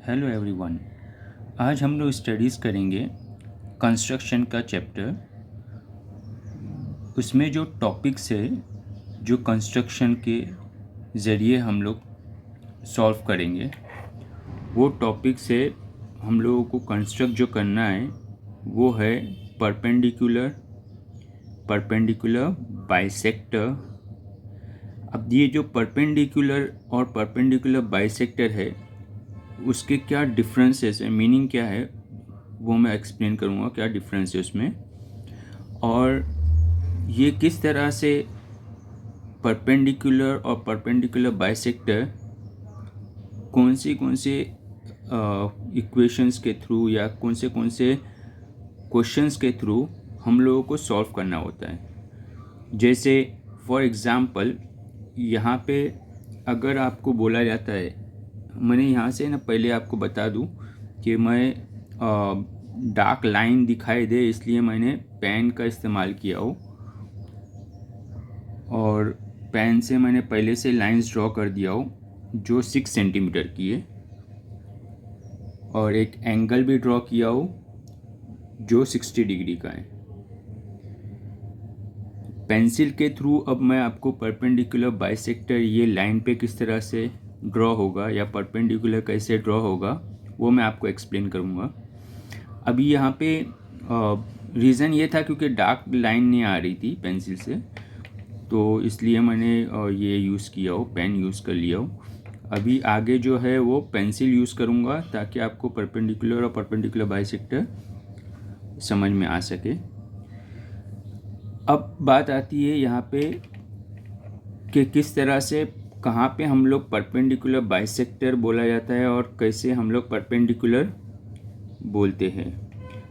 Hello everyone. आज हम लोग स्टडीज़ करेंगे कंस्ट्रक्शन का चैप्टर। उसमें जो टॉपिक्स है जो कंस्ट्रक्शन के ज़रिए हम लोग सॉल्व करेंगे, वो टॉपिक से हम लोगों को कंस्ट्रक्ट जो करना है वो है परपेंडिकुलर बाइसेक्टर। अब ये जो परपेंडिकुलर और परपेंडिकुलर बाइसेक्टर है उसके क्या डिफरेंसेस है, मीनिंग क्या है, वो मैं एक्सप्लेन करूँगा क्या डिफरेंस है उसमें, और ये किस तरह से परपेंडिकुलर और परपेंडिकुलर बाइसेक्टर कौन से इक्वेशंस के थ्रू या कौन से क्वेश्चंस के थ्रू हम लोगों को सॉल्व करना होता है। जैसे फॉर एग्ज़ाम्पल यहाँ पे अगर आपको बोला जाता है, मैंने यहाँ से ना पहले आपको बता दूँ कि मैं डार्क लाइन दिखाई दे इसलिए मैंने पेन का इस्तेमाल किया हो, और पेन से मैंने पहले से लाइंस ड्रॉ कर दिया हो जो 6 सेंटीमीटर की है, और एक एंगल भी ड्रॉ किया हो जो 60 डिग्री का है। पेंसिल के थ्रू अब मैं आपको परपेंडिकुलर बाइसेक्टर ये लाइन पे किस तरह से ड्रॉ होगा या परपेंडिकुलर कैसे ड्रॉ होगा वो मैं आपको एक्सप्लेन करूँगा। अभी यहाँ पे रीज़न ये था क्योंकि डार्क लाइन नहीं आ रही थी पेंसिल से, तो इसलिए मैंने ये यूज़ किया हो, पेन यूज़ कर लिया हो। अभी आगे जो है वो पेंसिल यूज़ करूँगा ताकि आपको परपेंडिकुलर और परपेंडिकुलर बाइसेक्टर समझ में आ सके। अब बात आती है यहाँ पे कि किस तरह से कहाँ पे हम लोग परपेंडिकुलर बाइसेक्टर बोला जाता है और कैसे हम लोग परपेंडिकुलर बोलते हैं।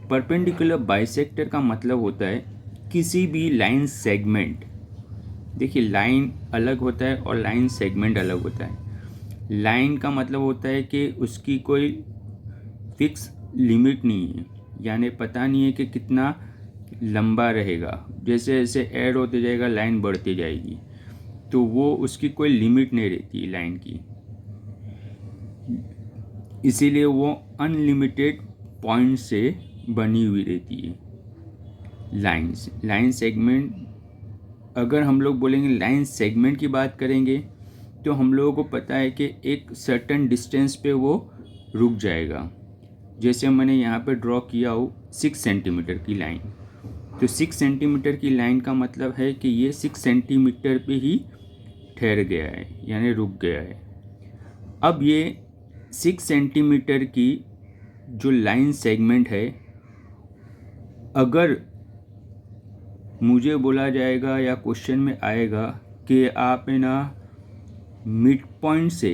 परपेंडिकुलर बाइसेक्टर का मतलब होता है किसी भी लाइन सेगमेंट, देखिए लाइन अलग होता है और लाइन सेगमेंट अलग होता है। लाइन का मतलब होता है कि उसकी कोई फिक्स लिमिट नहीं है, यानी पता नहीं है कि कितना लंबा रहेगा, जैसे जैसे ऐड होते जाएगा लाइन बढ़ती जाएगी, तो वो उसकी कोई लिमिट नहीं रहती लाइन की, इसीलिए वो अनलिमिटेड पॉइंट से बनी हुई रहती है। लाइन सेगमेंट, अगर हम लोग बोलेंगे लाइन सेगमेंट की बात करेंगे तो हम लोगों को पता है कि एक सर्टेन डिस्टेंस पे वो रुक जाएगा। जैसे मैंने यहाँ पे ड्रॉ किया हो 6 सेंटीमीटर की लाइन, तो 6 सेंटीमीटर की लाइन का मतलब है कि ये 6 सेंटीमीटर पे ही ठहर गया है, यानी रुक गया है। अब ये 6 सेंटीमीटर की जो लाइन सेगमेंट है, अगर मुझे बोला जाएगा या क्वेश्चन में आएगा कि आप है ना मिड पॉइंट से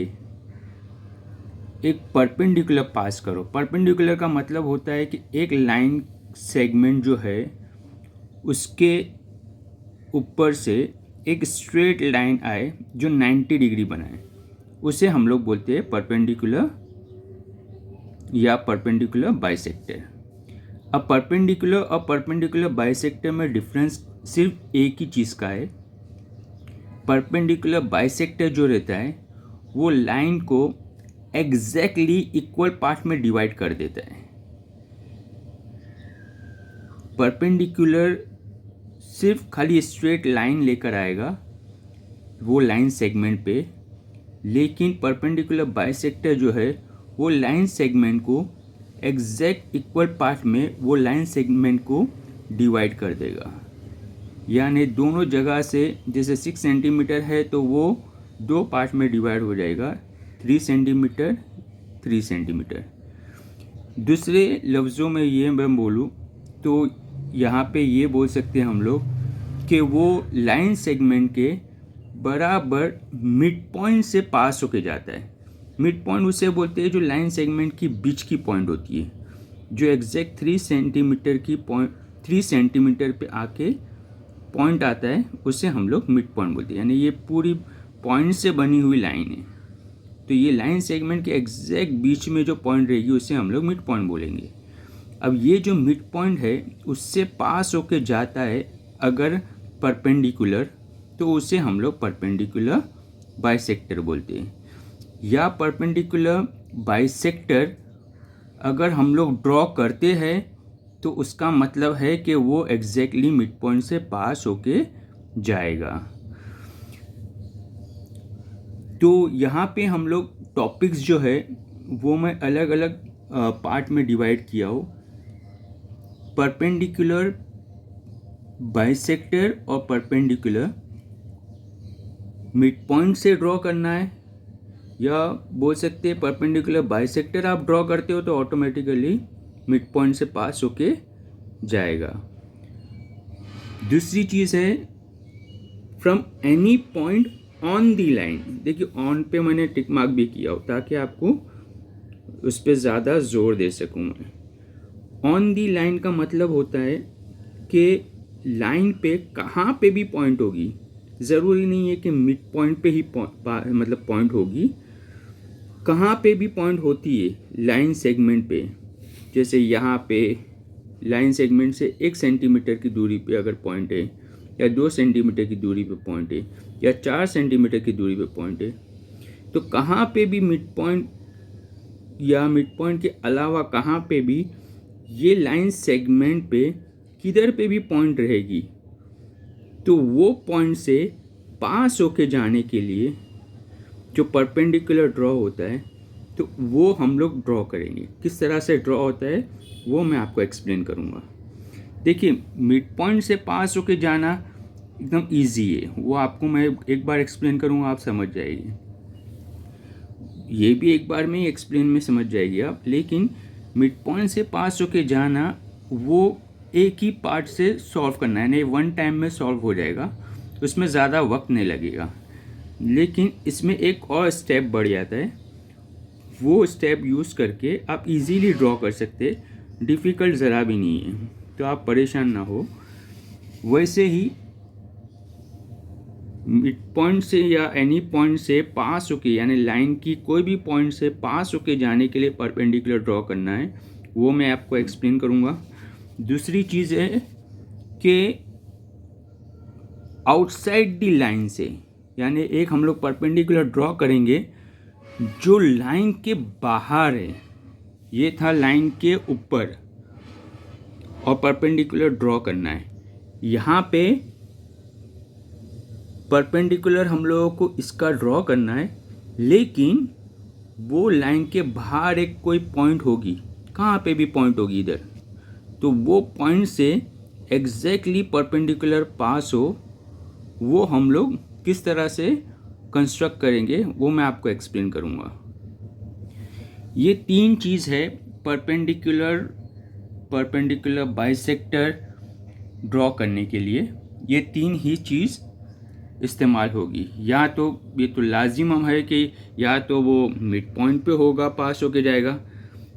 एक परपेंडिकुलर पास करो। परपेंडिकुलर का मतलब होता है कि एक लाइन सेगमेंट जो है उसके ऊपर से एक स्ट्रेट लाइन आए जो 90 डिग्री बनाए, उसे हम लोग बोलते हैं परपेंडिकुलर या परपेंडिकुलर बाइसेक्टर। अब परपेंडिकुलर और परपेंडिकुलर बाइसेक्टर में डिफरेंस सिर्फ एक ही चीज़ का है। परपेंडिकुलर बाइसेक्टर जो रहता है वो लाइन को एग्जैक्टली इक्वल पार्ट में डिवाइड कर देता है। परपेंडिकुलर सिर्फ खाली स्ट्रेट लाइन लेकर आएगा वो लाइन सेगमेंट पे, लेकिन परपेंडिकुलर बाइसेक्टर जो है वो लाइन सेगमेंट को एग्जैक्ट इक्वल पार्ट में वो लाइन सेगमेंट को डिवाइड कर देगा। यानी दोनों जगह से, जैसे 6 सेंटीमीटर है तो वो 2 पार्ट में डिवाइड हो जाएगा, 3 सेंटीमीटर 3 सेंटीमीटर। दूसरे लफ्ज़ों में ये मैं बोलूँ तो यहाँ पे ये बोल सकते हैं हम लोग कि वो लाइन सेगमेंट के बराबर मिड पॉइंट से पास होके जाता है। मिड पॉइंट उसे बोलते हैं जो लाइन सेगमेंट की बीच की पॉइंट होती है, जो एग्जैक्ट 3 सेंटीमीटर पे आके पॉइंट आता है, उसे हम लोग मिड पॉइंट बोलते हैं। यानी ये पूरी पॉइंट से बनी हुई लाइन है, तो ये लाइन सेगमेंट के एग्जैक्ट बीच में जो पॉइंट रहेगी उसे हम लोग मिड पॉइंट बोलेंगे। अब ये जो मिड पॉइंट है उससे पास होके जाता है अगर परपेंडिकुलर, तो उसे हम लोग परपेंडिकुलर बाइसेक्टर बोलते हैं। या परपेंडिकुलर बाइसेक्टर अगर हम लोग ड्रॉ करते हैं तो उसका मतलब है कि वो एग्जैक्टली मिड पॉइंट से पास होके जाएगा। तो यहाँ पे हम लोग टॉपिक्स जो है वो मैं अलग अलग पार्ट में डिवाइड किया हूँ। परपेंडिकुलर बाइसेक्टर और परपेंडिकुलर मिड पॉइंट से ड्रॉ करना है, या बोल सकते हैं परपेंडिकुलर बाइसेक्टर आप ड्रॉ करते हो तो ऑटोमेटिकली मिड पॉइंट से पास होके जाएगा। दूसरी चीज़ है from any point on the line. देखिए ऑन पे मैंने टिक मार्क भी किया हो ताकि आपको उस पर ज़्यादा जोर दे सकूँ मैं। ऑन दी लाइन का मतलब होता है कि लाइन पे कहाँ पे भी पॉइंट होगी, ज़रूरी नहीं है कि मिड पॉइंट पे ही मतलब पॉइंट होगी, कहाँ पे भी पॉइंट होती है लाइन सेगमेंट पे। जैसे यहाँ पे लाइन सेगमेंट से 1 सेंटीमीटर की दूरी पे अगर पॉइंट है, या 2 सेंटीमीटर की दूरी पे पॉइंट है, या 4 सेंटीमीटर की दूरी पे पॉइंट है, तो कहाँ पे भी मिड पॉइंट या मिड पॉइंट के अलावा कहाँ पे भी ये लाइन सेगमेंट पे किधर पे भी पॉइंट रहेगी, तो वो पॉइंट से पास होके जाने के लिए जो परपेंडिकुलर ड्रॉ होता है तो वो हम लोग ड्रॉ करेंगे। किस तरह से ड्रॉ होता है वो मैं आपको एक्सप्लेन करूँगा। देखिए मिड पॉइंट से पास होके जाना एकदम इजी है, वो आपको मैं एक बार एक्सप्लेन करूँगा, आप समझ जाएगी। ये भी एक बार में ही एक्सप्लेन में समझ जाएगी आप, लेकिन मिड पॉइंट से पास होके जाना वो एक ही पार्ट से सॉल्व करना है, यानी वन टाइम में सॉल्व हो जाएगा, उसमें ज़्यादा वक्त नहीं लगेगा। लेकिन इसमें एक और स्टेप बढ़ जाता है, वो स्टेप यूज़ करके आप इजीली ड्रॉ कर सकते, डिफ़िकल्ट ज़रा भी नहीं है, तो आप परेशान ना हो। वैसे ही मिड पॉइंट से या एनी पॉइंट से पास होके, यानी लाइन की कोई भी पॉइंट से पास होके जाने के लिए परपेंडिकुलर ड्रॉ करना है, वो मैं आपको एक्सप्लेन करूँगा। दूसरी चीज़ है कि आउटसाइड दी लाइन से, यानी एक हम लोग परपेंडिकुलर ड्रॉ करेंगे जो लाइन के बाहर है, ये था लाइन के ऊपर, और परपेंडिकुलर ड्रॉ करना है। यहाँ पे परपेंडिकुलर हम लोगों को इसका ड्रॉ करना है, लेकिन वो लाइन के बाहर एक कोई पॉइंट होगी, कहाँ पे भी पॉइंट होगी इधर, तो वो पॉइंट से एग्जैक्टली परपेंडिकुलर पास हो, वो हम लोग किस तरह से कंस्ट्रक्ट करेंगे वो मैं आपको एक्सप्लेन करूँगा। ये 3 चीज़ है परपेंडिकुलर बाइसेक्टर ड्रॉ करने के लिए, ये 3 ही चीज़ इस्तेमाल होगी। या तो ये तो लाजिम है कि या तो वो मिड पॉइंट पे होगा, पास होके जाएगा,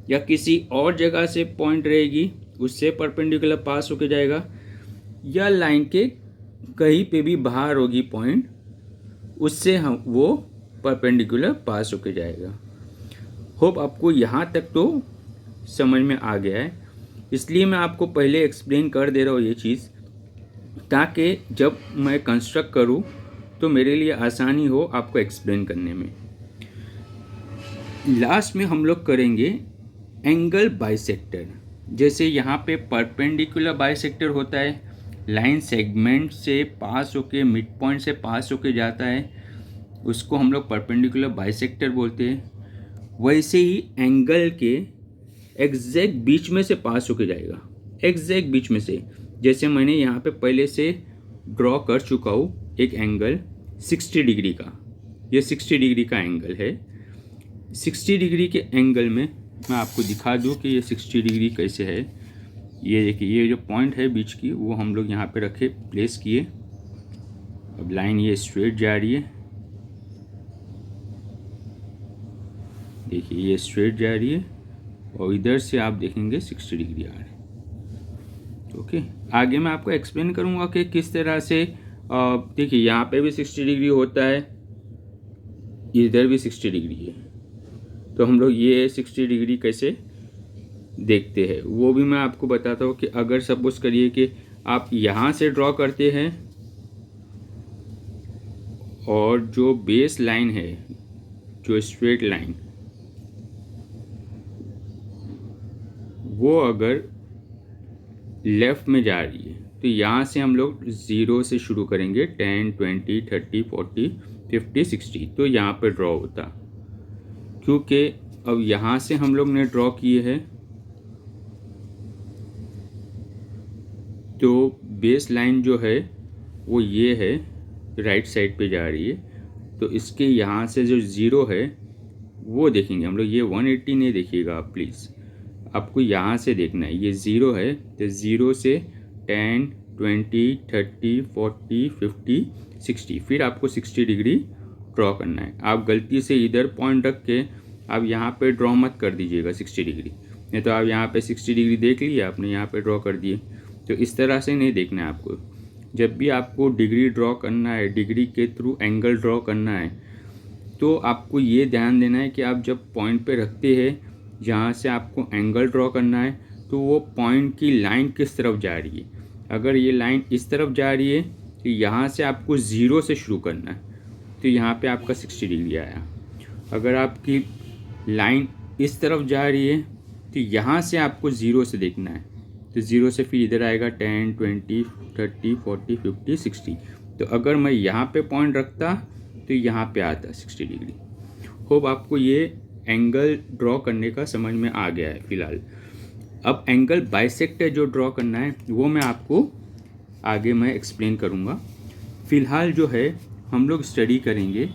या किसी और जगह से पॉइंट रहेगी उससे परपेंडिकुलर पास होके जाएगा, या लाइन के कहीं पे भी बाहर होगी पॉइंट, उससे हम वो परपेंडिकुलर पास होके जाएगा। होप आपको यहाँ तक तो समझ में आ गया है, इसलिए मैं आपको पहले एक्सप्लेन कर दे रहा हूँ ये चीज़, ताकि जब मैं कंस्ट्रक्ट करूँ तो मेरे लिए आसानी हो आपको एक्सप्लेन करने में। लास्ट में हम लोग करेंगे एंगल बाइसेक्टर। जैसे यहाँ पे परपेंडिकुलर बाइसेक्टर होता है, लाइन सेगमेंट से पास होके मिड पॉइंट से पास होके जाता है, उसको हम लोग परपेंडिकुलर बाइसेक्टर बोलते हैं। वैसे ही एंगल के एग्जैक्ट बीच में से पास होके जाएगा, एग्जैक्ट बीच में से। जैसे मैंने यहाँ पे पहले से ड्रॉ कर चुका हूँ एक एंगल 60 डिग्री का, ये 60 डिग्री का एंगल है। 60 डिग्री के एंगल में मैं आपको दिखा दूँ कि ये 60 डिग्री कैसे है। ये देखिए, ये जो पॉइंट है बीच की वो हम लोग यहाँ पे रखे, प्लेस किए। अब लाइन ये स्ट्रेट जा रही है, देखिए ये स्ट्रेट जा रही है, और इधर से आप देखेंगे 60 डिग्री आ रहा है। ओके, आगे मैं आपको एक्सप्लेन करूँगा कि किस तरह से, देखिए यहाँ पे भी 60 डिग्री होता है, इधर भी 60 डिग्री है, तो हम लोग ये 60 डिग्री कैसे देखते हैं वो भी मैं आपको बताता हूँ। कि अगर सपोज करिए कि आप यहाँ से ड्रॉ करते हैं और जो बेस लाइन है, जो स्ट्रेट लाइन वो अगर लेफ़्ट में जा रही है तो यहाँ से हम लोग 0 से शुरू करेंगे, 10, 20, 30, 40, 50, 60, तो यहाँ पे ड्रॉ होता। क्योंकि अब यहाँ से हम लोग ने ड्रॉ किए हैं तो बेस लाइन जो है वो ये है, राइट साइड पे जा रही है, तो इसके यहाँ से जो 0 है वो देखेंगे हम लोग। ये 180 नहीं देखिएगा आप प्लीज़, आपको यहाँ से देखना है। ये 0 है तो 0 से 10, 20, 30, 40, 50, 60, फिर आपको 60 डिग्री ड्रॉ करना है। आप गलती से इधर पॉइंट रख के आप यहाँ पे ड्रॉ मत कर दीजिएगा 60 डिग्री, नहीं तो आप यहाँ पे 60 डिग्री देख लिए आपने, यहाँ पे ड्रॉ कर दिए। तो इस तरह से नहीं देखना है आपको। जब भी आपको डिग्री ड्रॉ करना है, डिग्री के थ्रू एंगल ड्रॉ करना है, तो आपको ये ध्यान देना है कि आप जब पॉइंट पे रखते हैं जहाँ से आपको एंगल ड्रॉ करना है, तो वो पॉइंट की लाइन किस तरफ जा रही है। अगर ये लाइन इस तरफ जा रही है तो यहाँ से आपको 0 से शुरू करना है, तो यहाँ पे आपका 60 डिग्री आया। अगर आपकी लाइन इस तरफ जा रही है तो यहाँ से आपको 0 से देखना है, तो 0 से फिर इधर आएगा 10, 20, 30, 40, 50, 60। तो अगर मैं यहाँ पे पॉइंट रखता तो यहाँ पे आता 60 डिग्री। होप आपको ये एंगल ड्रॉ करने का समझ में आ गया है फ़िलहाल। अब एंगल बाइसेक्टर जो ड्रॉ करना है वो मैं आपको आगे मैं एक्सप्लेन करूँगा। फ़िलहाल जो है हम लोग स्टडी करेंगे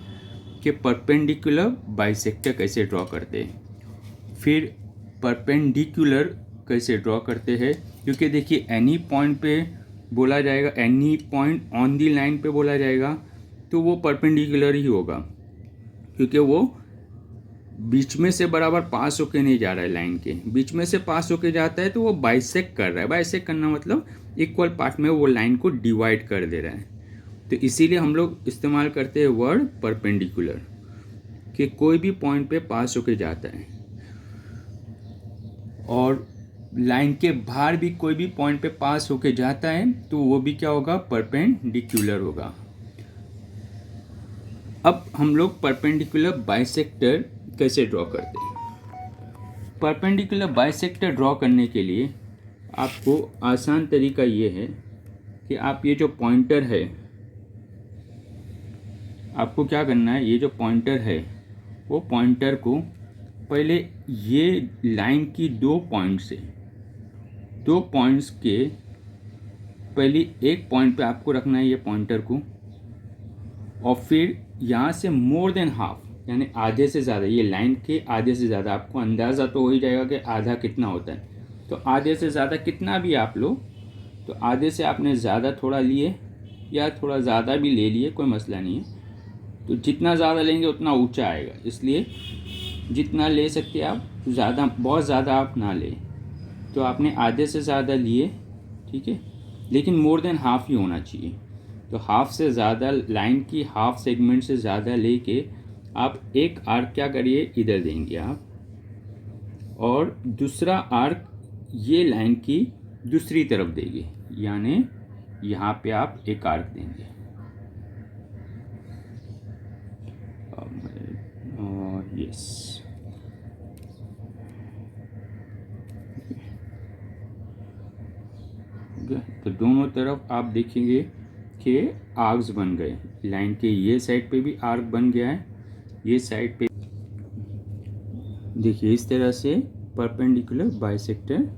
कि परपेंडिकुलर बाइसेक्टर कैसे ड्रॉ करते हैं, फिर परपेंडिकुलर कैसे ड्रॉ करते हैं। क्योंकि देखिए एनी पॉइंट पे बोला जाएगा, any point on the line पे बोला जाएगा तो वो परपेंडिकुलर ही होगा, क्योंकि वो बीच में से बराबर पास होके नहीं जा रहा है। लाइन के बीच में से पास होके जाता है तो वो बाइसेक्ट कर रहा है। बाइसेक्ट करना मतलब इक्वल पार्ट में वो लाइन को डिवाइड कर दे रहा है। तो इसीलिए हम लोग इस्तेमाल करते हैं वर्ड परपेंडिकुलर, कि कोई भी पॉइंट पे पास होके जाता है और लाइन के बाहर भी कोई भी पॉइंट पे पास होके जाता है तो वो भी क्या होगा, परपेंडिकुलर होगा। अब हम लोग परपेंडिकुलर बाइसेक्टर कैसे ड्रॉ करते हैं। परपेंडिकुलर बाइसेक्टर ड्रॉ करने के लिए आपको आसान तरीका ये है कि आप ये जो पॉइंटर है, आपको क्या करना है, ये जो पॉइंटर है वो पॉइंटर को पहले ये लाइन की 2 पॉइंट्स के पहले एक पॉइंट पे आपको रखना है ये पॉइंटर को, और फिर यहाँ से मोर देन हाफ यानी आधे से ज़्यादा, ये लाइन के आधे से ज़्यादा, आपको अंदाज़ा तो हो ही जाएगा कि आधा कितना होता है। तो आधे से ज़्यादा कितना भी आप लो, तो आधे से आपने ज़्यादा थोड़ा लिए या थोड़ा ज़्यादा भी ले लिए, कोई मसला नहीं है। तो जितना ज़्यादा लेंगे उतना ऊंचा आएगा, इसलिए जितना ले सकते आप, ज़्यादा बहुत ज़्यादा आप ना लें। तो आपने आधे से ज़्यादा लिए, ठीक है, लेकिन मोर देन हाफ ही होना चाहिए। तो हाफ से ज़्यादा, लाइन की हाफ सेगमेंट से ज़्यादा लेके आप एक आर्क क्या करिए, इधर देंगे आप, और दूसरा आर्क ये लाइन की दूसरी तरफ देंगे, यानी यहाँ पे आप एक आर्क देंगे। यस, तो दोनों तरफ आप देखेंगे कि आर्क्स बन गए। लाइन के ये साइड पे भी आर्क बन गया है, ये साइड पे देखिए इस तरह से परपेंडिकुलर बाइसेक्टर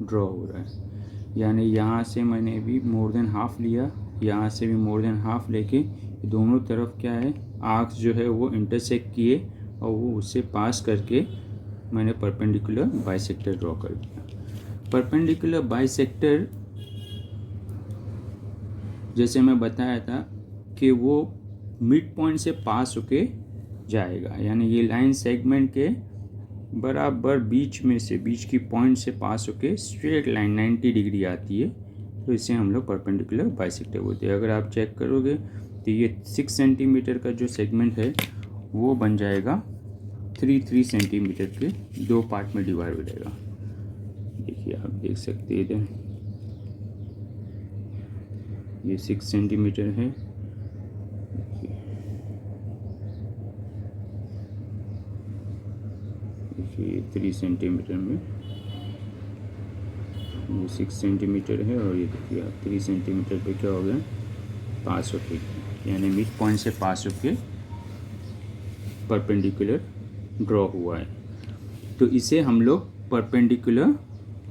ड्रॉ हो रहा है। यानी यहाँ से मैंने भी मोर देन हाफ लिया, यहाँ से भी मोर देन हाफ लेके दोनों तरफ क्या है, आर्क्स जो है वो इंटरसेक्ट किए और वो उससे पास करके मैंने परपेंडिकुलर बाइसेक्टर ड्रॉ कर दिया। परपेंडिकुलर बाइसेक्टर जैसे मैं बताया था कि वो मिड पॉइंट से पास होके जाएगा, यानी ये लाइन सेगमेंट के बराबर बीच में से, बीच की पॉइंट से पास होके स्ट्रेट लाइन 90 डिग्री आती है, तो इसे हम लोग परपेंडिकुलर बाइसेक्टर बोलते हैं। अगर आप चेक करोगे तो ये 6 सेंटीमीटर का जो सेगमेंट है वो बन जाएगा 3 सेंटीमीटर के 2 पार्ट में डिवाइड हो जाएगा। देखिए आप देख सकते हैं इधर ये 6 सेंटीमीटर है, देखिए 3 सेंटीमीटर में ये 6 सेंटीमीटर है और ये देखिए आप 3 सेंटीमीटर पे क्या हो गया, पास होके, यानी मिड पॉइंट से पास होके परपेंडिकुलर ड्रॉ हुआ है। तो इसे हम लोग परपेंडिकुलर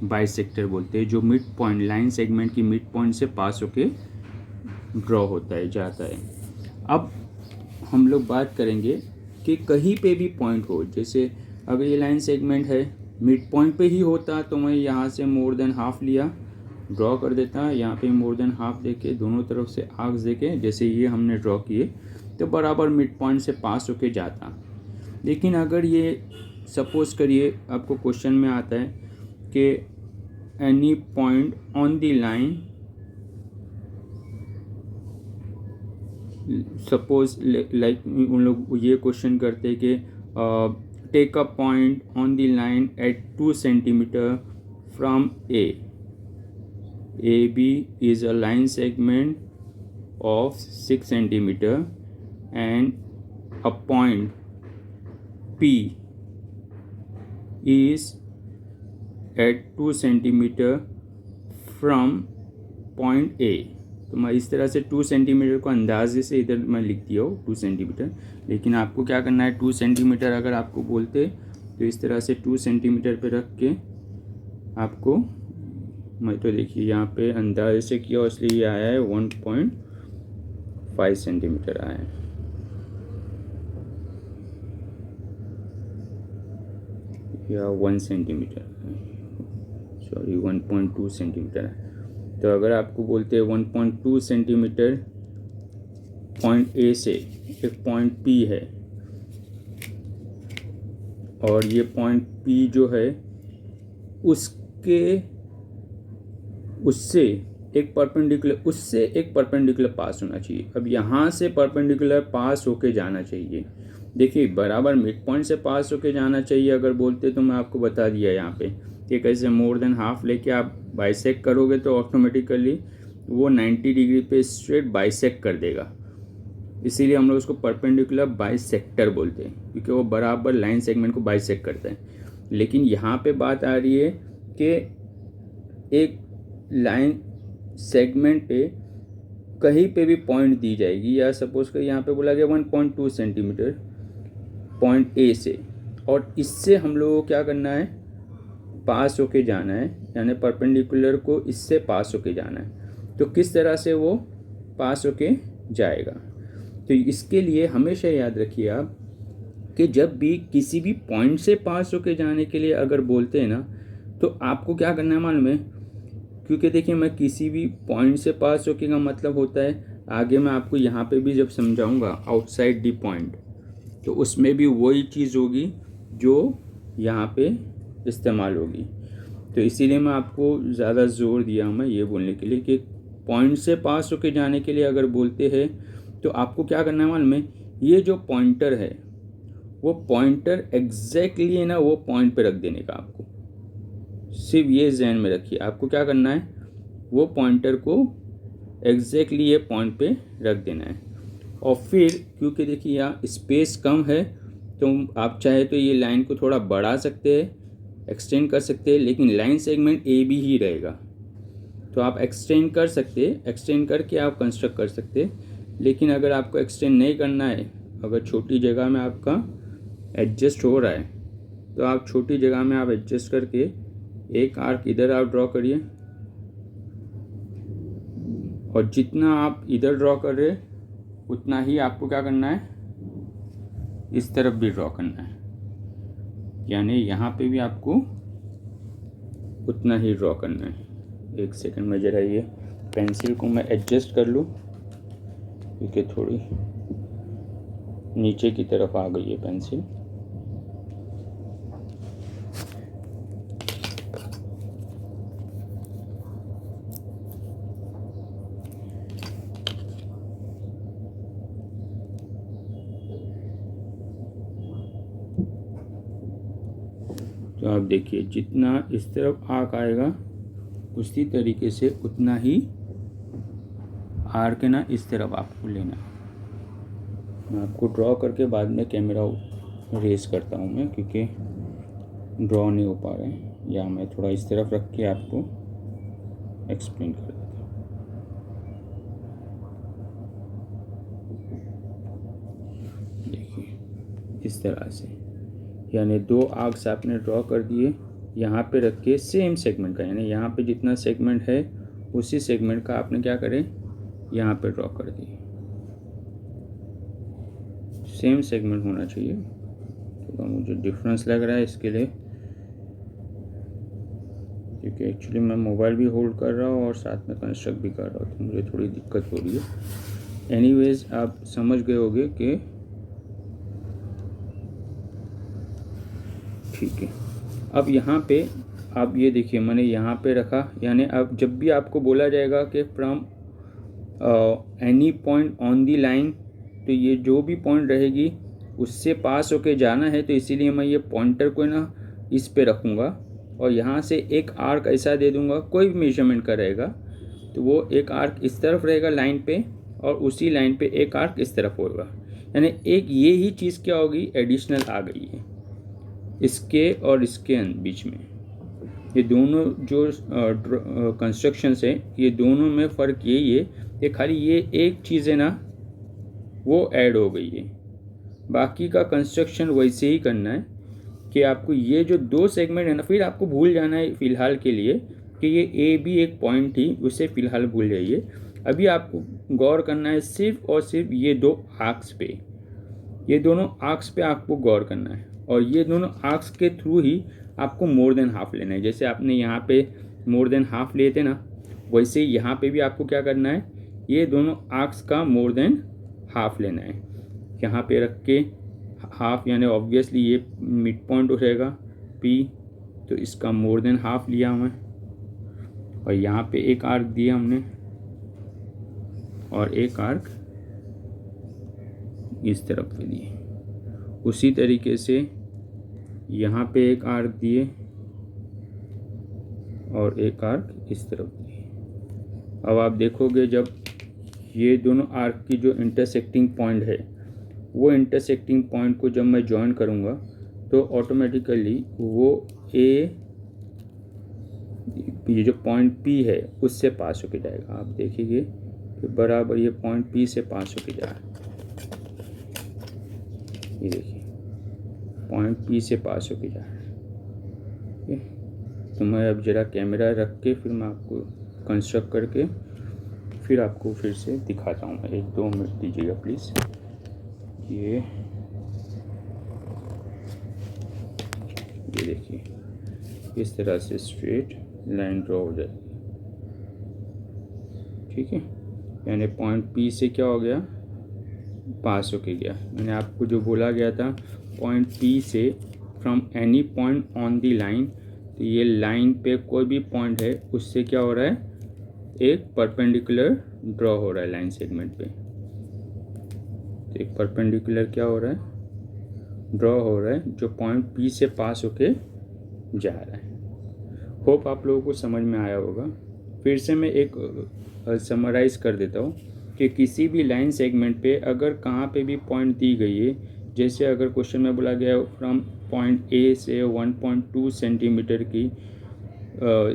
बाइसेक्टर बोलते हैं, जो मिड पॉइंट लाइन सेगमेंट की मिड पॉइंट से पास होके ड्रॉ होता है, जाता है। अब हम लोग बात करेंगे कि कहीं पे भी पॉइंट हो, जैसे अगर ये लाइन सेगमेंट है मिड पॉइंट पे ही होता तो मैं यहाँ से मोर देन हाफ लिया, ड्रॉ कर देता, यहाँ पे मोर देन हाफ देके दोनों तरफ से आर्क्स देके जैसे ये हमने ड्रॉ किए तो बराबर मिड पॉइंट से पास होके जाता। लेकिन अगर ये सपोज करिए आपको क्वेश्चन में आता है कि any point on the line, suppose like उन लोग ये क्वेश्चन करते हैं कि take a point on the line at 2 centimetre from A B is a line segment of 6 centimetre and a point P is at 2 centimetre from point A। तो मैं इस तरह से 2 सेंटीमीटर को अंदाजे से इधर मैं लिख दिया हूँ 2 सेंटीमीटर, लेकिन आपको क्या करना है 2 सेंटीमीटर अगर आपको बोलते तो इस तरह से 2 सेंटीमीटर पे रख के आपको, मैं तो देखिए यहाँ पे अंदाजे से किया इसलिए ये आया है 1.5 सेंटीमीटर आया है, या 1 सेंटीमीटर, सॉरी 1.2 सेंटीमीटर है। तो अगर आपको बोलते हैं 1.2 सेंटीमीटर पॉइंट ए से एक पॉइंट पी है और ये पॉइंट पी जो है उससे एक परपेंडिकुलर पास होना चाहिए। अब यहाँ से परपेंडिकुलर पास होके जाना चाहिए, देखिए बराबर मिड पॉइंट से पास होके जाना चाहिए। अगर बोलते तो मैं आपको बता दिया यहाँ पे कि कैसे मोर देन हाफ लेके आप बाइसेक्ट करोगे तो ऑटोमेटिकली वो 90 डिग्री पे स्ट्रेट बाइसेक्ट कर देगा, इसीलिए हम लोग उसको परपेंडिकुलर बाइसेक्टर बोलते हैं, क्योंकि वो बराबर लाइन सेगमेंट को बाइसेक्ट करता है। लेकिन यहाँ पे बात आ रही है कि एक लाइन सेगमेंट पे कहीं पे भी पॉइंट दी जाएगी, या सपोज कर यहाँ पे बोला गया 1.2 सेंटीमीटर पॉइंट ए से, और इससे हम लोगों को क्या करना है, पास होके जाना है, यानी परपेंडिकुलर को इससे पास होके जाना है। तो किस तरह से वो पास होके जाएगा, तो इसके लिए हमेशा याद रखिए आप कि जब भी किसी भी पॉइंट से पास होके जाने के लिए अगर बोलते हैं ना, तो आपको क्या करना है मालूम है, क्योंकि देखिए मैं किसी भी पॉइंट से पास होके का मतलब होता है, आगे मैं आपको यहाँ पे भी जब समझाऊंगा आउटसाइड दी पॉइंट, तो उसमें भी वही चीज़ होगी जो यहाँ पे इस्तेमाल होगी। तो इसीलिए मैं आपको ज़्यादा ज़ोर दिया मैं ये बोलने के लिए कि पॉइंट से पास होके जाने के लिए अगर बोलते हैं तो आपको क्या करना है मालूम है, ये जो पॉइंटर है वो पॉइंटर एग्जैक्टली है ना वो पॉइंट पे रख देने का, आपको सिर्फ ये ज़हन में रखिए। आपको क्या करना है, वो पॉइंटर को एग्जैक्टली ये पॉइंट पे रख देना है। और फिर क्योंकि देखिए यहाँ स्पेस कम है तो आप चाहे तो ये लाइन को थोड़ा बढ़ा सकते हैं, एक्सटेंड कर सकते हैं, लेकिन लाइन सेगमेंट ए बी ही रहेगा। तो आप एक्सटेंड कर सकते हैं, एक्सटेंड करके आप कंस्ट्रक्ट कर सकते हैं। लेकिन अगर आपको एक्सटेंड नहीं करना है, अगर छोटी जगह में आपका एडजस्ट हो रहा है, तो आप छोटी जगह में आप एडजस्ट करके एक आर्क इधर आप ड्रॉ करिए, और जितना आप इधर ड्रॉ कर रहे उतना ही आपको क्या करना है, इस तरफ भी ड्रॉ करना है, यानी यहाँ पे भी आपको उतना ही ड्रॉ करना है। एक सेकंड में जरा ये पेंसिल को मैं एडजस्ट कर लूँ, क्योंकि थोड़ी नीचे की तरफ आ गई है पेंसिल। तो आप देखिए जितना इस तरफ आर्क आएगा उसी तरीके से उतना ही आर्क ना इस तरफ आपको लेना। मैं आपको ड्रॉ करके बाद में कैमरा रेस करता हूँ मैं, क्योंकि ड्रॉ नहीं हो पा रहे हैं, या मैं थोड़ा इस तरफ रख के आपको एक्सप्लेन कर देता हूँ। देखिए इस तरह से, यानी 2 आर्क्स आपने ड्रॉ कर दिए, यहाँ पे रख के सेम सेगमेंट का, यानी यहाँ पे जितना सेगमेंट है उसी सेगमेंट का आपने क्या करें, यहाँ पे ड्रॉ कर दिए। सेम सेगमेंट होना चाहिए, तो मुझे डिफरेंस लग रहा है इसके लिए, क्योंकि एक्चुअली मैं मोबाइल भी होल्ड कर रहा हूँ और साथ में कंस्ट्रक्ट भी कर रहा हूँ, तो मुझे थोड़ी दिक्कत हो रही है। एनीवेज आप समझ गए होंगे कि ठीक है। अब यहाँ पे आप ये देखिए, मैंने यहाँ पे रखा, यानी अब जब भी आपको बोला जाएगा कि from any point on the line, तो ये जो भी पॉइंट रहेगी उससे पास होके जाना है, तो इसीलिए मैं ये पॉइंटर को ना इस पे रखूँगा और यहाँ से एक आर्क ऐसा दे दूँगा, कोई भी मेजरमेंट का रहेगा तो वो एक आर्क इस तरफ रहेगा लाइन पे, और उसी लाइन पे एक आर्क इस तरफ होगा। यानी एक ये ही चीज़ क्या होगी, एडिशनल आ गई है इसके और इसके बीच में। ये दोनों जो कंस्ट्रक्शंस है, ये दोनों में फ़र्क यही है कि खाली ये एक चीज़ है ना, वो ऐड हो गई है। बाकी का कंस्ट्रक्शन वैसे ही करना है कि आपको ये जो 2 सेगमेंट है ना, फिर आपको भूल जाना है फ़िलहाल के लिए कि ये ए भी एक पॉइंट थी, उसे फ़िलहाल भूल जाइए। अभी आपको गौर करना है सिर्फ और सिर्फ ये 2 आर्क्स पे, ये दोनों आर्क्स पे आपको गौर करना है, और ये दोनों आर्क्स के थ्रू ही आपको मोर देन हाफ लेना है। जैसे आपने यहाँ पे मोर देन हाफ लिए थे ना, वैसे ही यहाँ पे भी आपको क्या करना है, ये दोनों आर्क्स का मोर देन हाफ लेना है। यहाँ पे रख के हाफ, यानी ऑब्वियसली ये मिड पॉइंट हो जाएगा P, तो इसका मोर देन हाफ लिया हमने, और यहाँ पे एक आर्क दिया हमने और एक आर्क इस तरफ पे दिए। उसी तरीके से यहाँ पे एक आर्क दिए और एक आर्क इस तरफ दिए। अब आप देखोगे जब ये दोनों आर्क की जो इंटरसेक्टिंग पॉइंट है, वो इंटरसेक्टिंग पॉइंट को जब मैं जॉइन करूँगा तो ऑटोमेटिकली वो ये जो पॉइंट P है उससे पास होके जाएगा। आप देखिए कि बराबर ये पॉइंट P से पास होके जा रहा है, ये देखिए पॉइंट P से पास होके जा रहा है। तो मैं अब ज़रा कैमरा रख के फिर मैं आपको कंस्ट्रक्ट करके फिर आपको फिर से दिखाता हूँ। 1-2 मिनट दीजिएगा प्लीज़। ये देखिए इस तरह से स्ट्रेट लाइन ड्रॉ हो जाएगी, ठीक है। यानी पॉइंट P से क्या हो गया, पास होके गया। मैंने आपको जो बोला गया था पॉइंट P से from any point on the line, तो ये लाइन पे कोई भी पॉइंट है उससे क्या हो रहा है, एक परपेंडिकुलर ड्रॉ हो रहा है लाइन सेगमेंट पे। तो एक परपेंडिकुलर क्या हो रहा है, ड्रॉ हो रहा है, जो पॉइंट P से पास होके जा रहा है। होप आप लोगों को समझ में आया होगा। फिर से मैं एक समराइज कर देता हूँ कि किसी भी लाइन सेगमेंट पे अगर कहाँ पे भी पॉइंट दी गई है, जैसे अगर क्वेश्चन में बोला गया फ्रॉम पॉइंट A से 1.2 सेंटीमीटर की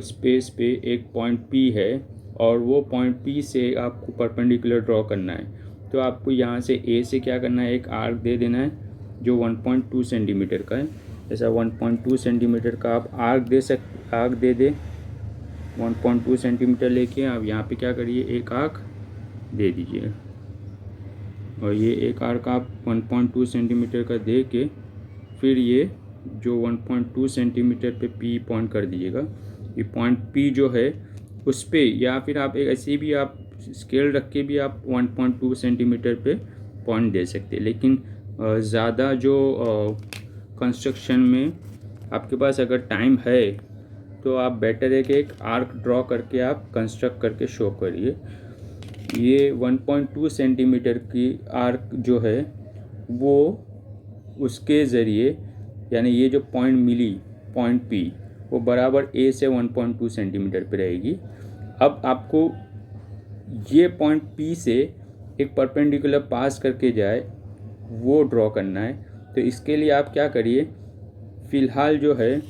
स्पेस पे एक पॉइंट P है और वो पॉइंट P से आपको परपेंडिकुलर ड्रॉ करना है, तो आपको यहाँ से A से क्या करना है, एक आर्क दे देना है जो 1.2 सेंटीमीटर का है। ऐसा 1.2 सेंटीमीटर का आप आर्क दे दे 1.2 सेंटीमीटर लेके आप यहाँ पे क्या करिए, एक आर्क दे दीजिए, और ये एक आर्क आप 1.2 सेंटीमीटर का दे के फिर ये जो 1.2 सेंटीमीटर पे P पॉइंट कर दीजिएगा। ये पॉइंट P जो है उस पे, या फिर आप एक ऐसे भी आप स्केल रख के भी आप 1.2 सेंटीमीटर पे पॉइंट दे सकते हैं। लेकिन ज़्यादा जो कंस्ट्रक्शन में आपके पास अगर टाइम है तो आप बेटर है कि एक आर्क ड्रॉ करके आप कंस्ट्रक्ट करके शो करिए। ये 1.2 सेंटीमीटर की आर्क जो है वो उसके ज़रिए, यानी ये जो पॉइंट मिली पॉइंट P, वो बराबर A से 1.2 सेंटीमीटर पे रहेगी। अब आपको ये पॉइंट P से एक परपेंडिकुलर पास करके जाए वो ड्रॉ करना है। तो इसके लिए आप क्या करिए, फ़िलहाल जो है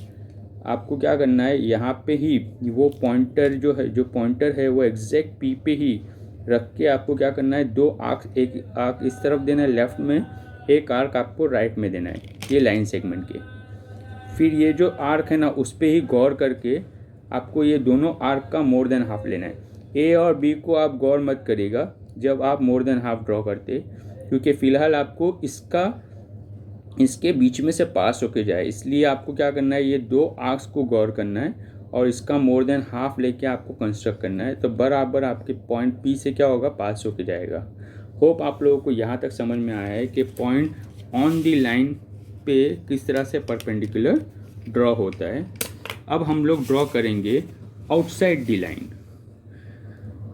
आपको क्या करना है, यहाँ पे ही वो पॉइंटर जो पॉइंटर है वो एग्जैक्ट पी पे ही रख के आपको क्या करना है, 2 आर्क, एक आर्क इस तरफ देना है लेफ्ट में, एक आर्क आपको राइट में देना है, ये लाइन सेगमेंट के। फिर ये जो आर्क है ना उस पर ही गौर करके आपको ये दोनों आर्क का मोर देन हाफ लेना है। ए और बी को आप गौर मत करिएगा जब आप मोर देन हाफ ड्रॉ करते, क्योंकि फ़िलहाल आपको इसके बीच में से पास होके जाए, इसलिए आपको क्या करना है, ये 2 आर्क्स को गौर करना है और इसका मोर देन हाफ लेके आपको कंस्ट्रक्ट करना है, तो बराबर आपके पॉइंट पी से क्या होगा, पास होके जाएगा। होप आप लोगों को यहाँ तक समझ में आया है कि पॉइंट ऑन दी लाइन पे किस तरह से परपेंडिकुलर ड्रॉ होता है। अब हम लोग ड्रॉ करेंगे outside the line.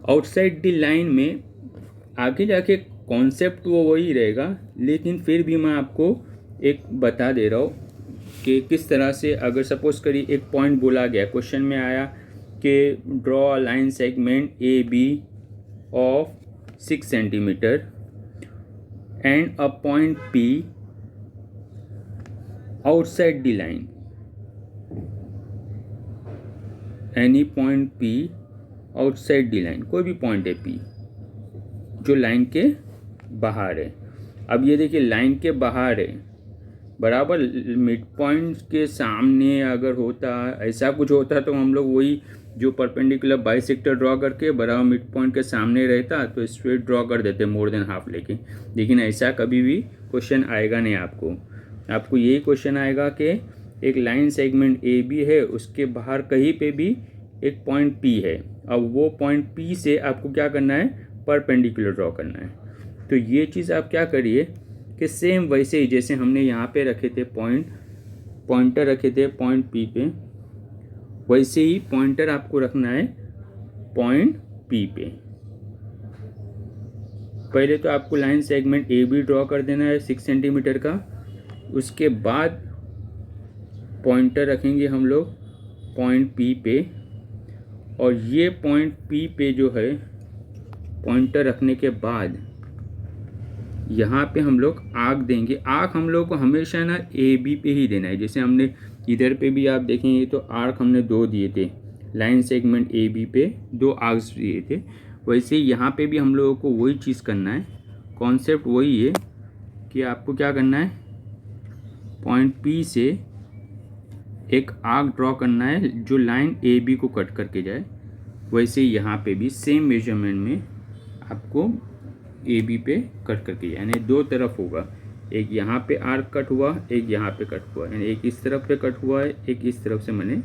Outside the line में आगे जाके कॉन्सेप्ट वो वही रहेगा, लेकिन फिर भी मैं आपको एक बता दे रहा हूँ कि किस तरह से, अगर सपोज करिए एक पॉइंट बोला गया, क्वेश्चन में आया कि draw line segment A B of 6 centimetre and a point P outside the line, any point P outside the line, कोई भी पॉइंट है पी जो लाइन के बाहर है। अब ये देखिए लाइन के बाहर है, बराबर मिड पॉइंट के सामने अगर होता, ऐसा कुछ होता तो हम लोग वही जो परपेंडिकुलर बाइसेक्टर ड्रॉ करके बराबर मिड पॉइंट के सामने रहता तो स्ट्रेट ड्रॉ कर देते मोर देन हाफ लेके, लेकिन ऐसा कभी भी क्वेश्चन आएगा नहीं। आपको यही क्वेश्चन आएगा कि एक लाइन सेगमेंट ए बी है, उसके बाहर कहीं पे भी एक पॉइंट पी है, अब वो पॉइंट पी से आपको क्या करना है, परपेंडिकुलर ड्रॉ करना है। तो ये चीज़ आप क्या करिए कि सेम वैसे ही जैसे हमने यहाँ पे रखे थे पॉइंटर रखे थे पॉइंट पी पे, वैसे ही पॉइंटर आपको रखना है पॉइंट पी पे। पहले तो आपको line segment A B draw कर देना है 6 सेंटीमीटर का, उसके बाद पॉइंटर रखेंगे हम लोग पॉइंट पी पे, और ये पॉइंट पी पे जो है पॉइंटर रखने के बाद यहाँ पे हम लोग आर्क देंगे। आर्क हम लोग को हमेशा ना ए बी पे ही देना है, जैसे हमने इधर पे भी आप देखेंगे तो आर्क हमने 2 दिए थे, लाइन सेगमेंट ए बी पे 2 आर्क्स दिए थे, वैसे यहाँ पे भी हम लोगों को वही चीज़ करना है। कॉन्सेप्ट वही है कि आपको क्या करना है, पॉइंट पी से एक आर्क ड्रॉ करना है जो लाइन ए बी को कट करके जाए, वैसे यहाँ पे भी सेम मेजरमेंट में आपको ए बी पे कट करके, यानी 2 तरफ होगा, एक यहाँ पे आर्क कट हुआ, एक यहाँ पे कट हुआ, यानी एक इस तरफ पे कट हुआ है, एक इस तरफ से मैंने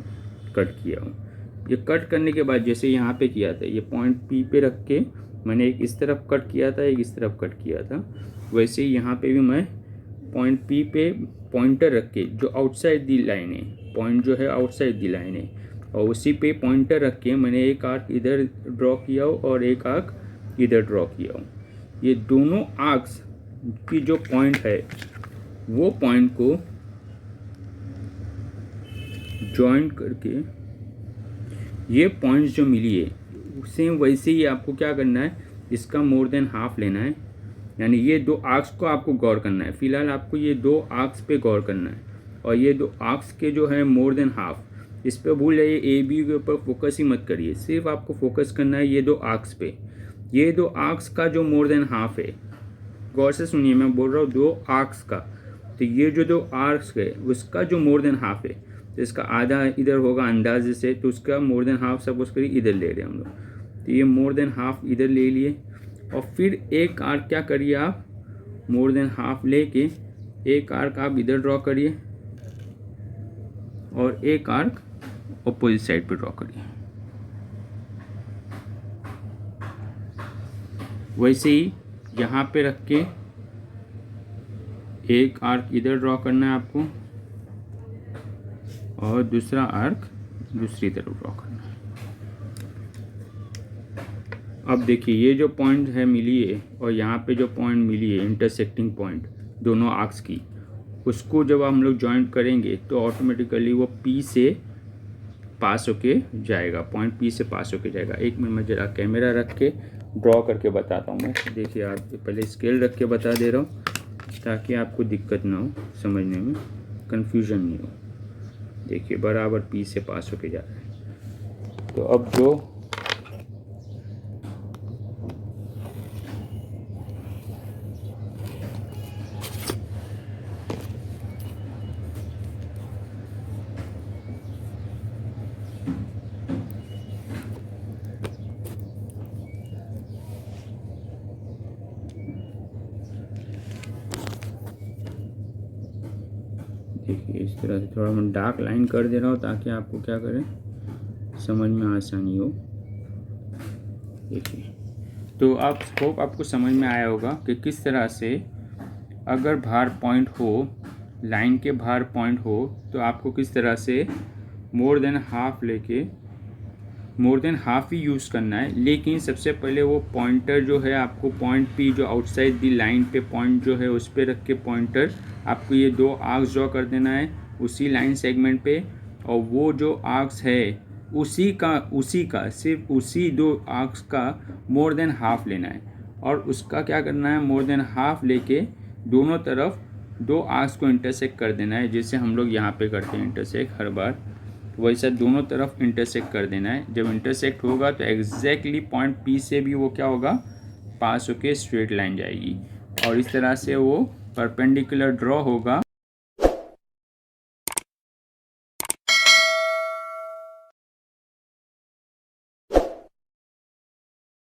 कट किया हूँ। ये कट करने के बाद जैसे यहाँ पे किया था, ये पॉइंट पी पे रख के मैंने एक इस तरफ कट किया था, एक इस तरफ कट किया था, वैसे ही यहाँ पे भी मैं पॉइंट पी पे पॉइंटर रख के, जो आउटसाइड दी लाइन है, पॉइंट जो है आउटसाइड दी लाइन है, और उसी पे पॉइंटर रख के मैंने एक आर्क इधर ड्रॉ किया हो और एक आर्क इधर ड्रॉ किया हो। ये दोनों आर्क्स की जो पॉइंट है वो पॉइंट को जॉइंट करके ये पॉइंट्स जो मिली है सेम वैसे ही आपको क्या करना है, इसका मोर देन हाफ लेना है, यानी ये 2 आर्क्स को आपको गौर करना है। फिलहाल आपको ये 2 आर्क्स पे गौर करना है, और ये 2 आर्क्स के जो है मोर देन हाफ, इस पर भूल जाइए, ए बी के ऊपर फोकस ही मत करिए, सिर्फ आपको फोकस करना है ये 2 आर्क्स पे। ये 2 आर्क्स का जो मोर देन हाफ है, गौर से सुनिए, मैं बोल रहा हूँ 2 आर्क्स का, तो ये जो 2 आर्क्स है उसका जो मोर देन हाफ है, तो इसका आधा इधर होगा अंदाजे से, तो उसका मोर देन हाफ सपोज करिए इधर ले रहे हैं हम लोग, तो ये मोर देन हाफ इधर ले लिए, और फिर एक आर्क क्या करिए आप, मोर देन हाफ लेके एक आर्क आप इधर ड्रॉ करिए और एक आर्क अपोजिट साइड पे ड्रॉ करिए। वैसे ही यहाँ पे रख के एक आर्क इधर ड्रॉ करना है आपको, और दूसरा आर्क दूसरी तरफ ड्रॉ करना है। अब देखिए ये जो पॉइंट है मिली है, और यहाँ पे जो पॉइंट मिली है इंटरसेक्टिंग पॉइंट दोनों आर्क्स की, उसको जब हम लोग जॉइंट करेंगे तो ऑटोमेटिकली वो पी से पास होके जाएगा, पॉइंट पी से पास होके जाएगा। एक मिनट में ज़रा कैमरा रख के ड्रॉ करके बताता हूँ मैं। देखिए आप पहले स्केल रख के बता दे रहा हूँ ताकि आपको दिक्कत ना हो, समझने में कंफ्यूजन नहीं हो। देखिए बराबर पी से पास होके जा रहा है। तो अब जो देखिए इस तरह से थोड़ा मैं डार्क लाइन कर दे रहा हूँ ताकि आपको क्या करें, समझ में आसानी हो। देखिए तो आप होप आपको समझ में आया होगा कि किस तरह से अगर बाहर पॉइंट हो, लाइन के बाहर पॉइंट हो, तो आपको किस तरह से मोर देन हाफ ही यूज़ करना है। लेकिन सबसे पहले वो पॉइंटर जो है आपको पॉइंट पी जो आउटसाइड दी लाइन पे पॉइंट जो है उस पर रख के पॉइंटर आपको ये 2 आर्क्स ड्रॉ कर देना है उसी लाइन सेगमेंट पे, और वो जो आर्क्स है उसी का सिर्फ उसी 2 आर्क्स का मोर देन हाफ लेना है, और उसका क्या करना है, मोर देन हाफ लेके दोनों तरफ 2 आर्क्स को इंटरसेक्ट कर देना है, जैसे हम लोग यहाँ पे करते हैं इंटरसेक्ट हर बार, वैसा दोनों तरफ इंटरसेक्ट कर देना है। जब इंटरसेक्ट होगा तो एग्जैक्टली पॉइंट पी से भी वो क्या होगा, पास होके स्ट्रेट लाइन जाएगी, और इस तरह से वो परपेंडिकुलर ड्रॉ होगा